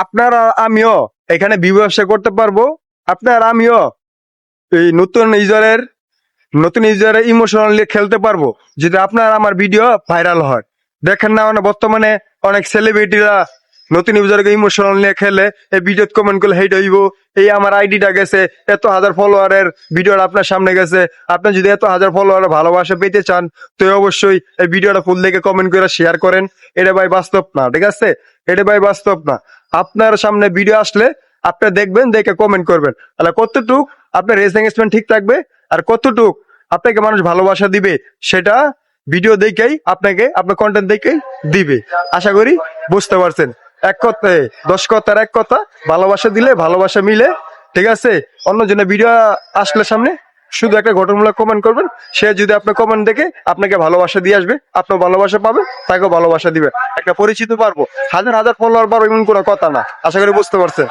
আপনারা আমিও এখানে ব্যবসা করতে পারবো। আপনার আমিও এই নতুন ইউজারের ইমোশনাল নিয়ে খেলতে পারবো যদি আপনার আমার ভিডিও ভাইরাল হয়। দেখেন না মানে বর্তমানে অনেক সেলিব্রিটিরা নতুন ইউজারকে ইমোশনাল নিয়ে খেলে, এই ভিডিও কমেন্ট করলে হেইট হইব, এই আমার আইডিটা গেছে, এত হাজার ফলোয়ারের ভিডিওটা আপনার সামনে গেছে। আপনি যদি এত হাজার ফলোয়ারের ভালোবাসা পেতে চান তো অবশ্যই এই ভিডিওটা ফুল দেখে কমেন্ট করে শেয়ার করেন। এটা ভাই বাস্তব না, ঠিক আছে? এটা ভাই বাস্তব না। আপনার সামনে ভিডিও আসলে আপনি দেখবেন, দেখে কমেন্ট করবেন। তাহলে কতটুক আপনার রেস এঙ্গেজমেন্ট ঠিক থাকবে আর কতটুক আপনাকে মানুষ ভালোবাসা দিবে সেটা ভিডিও দেখেই আপনাকে আপনার কন্টেন্ট দেখেই দিবে। আশা করি বুঝতে পারছেন। এক কথায় 10 কথার এক কথা, ভালোবাসা দিলে ভালোবাসা মিলে, ঠিক আছে? অন্যজনের ভিডিও আসলে সামনে শুধু একটা গঠনমূলক কমেন্ট করবেন, সে যদি আপনার কমেন্ট দেখে আপনাকে ভালোবাসা দিয়ে আসবে, আপনার ভালোবাসা পাবে, তাকেও ভালোবাসা দিবে। একটা পরিচিত পারবো, হাজার হাজার ফলোয়ার পারবো এমন কোনো কথা না। আশা করি বুঝতে পারছেন।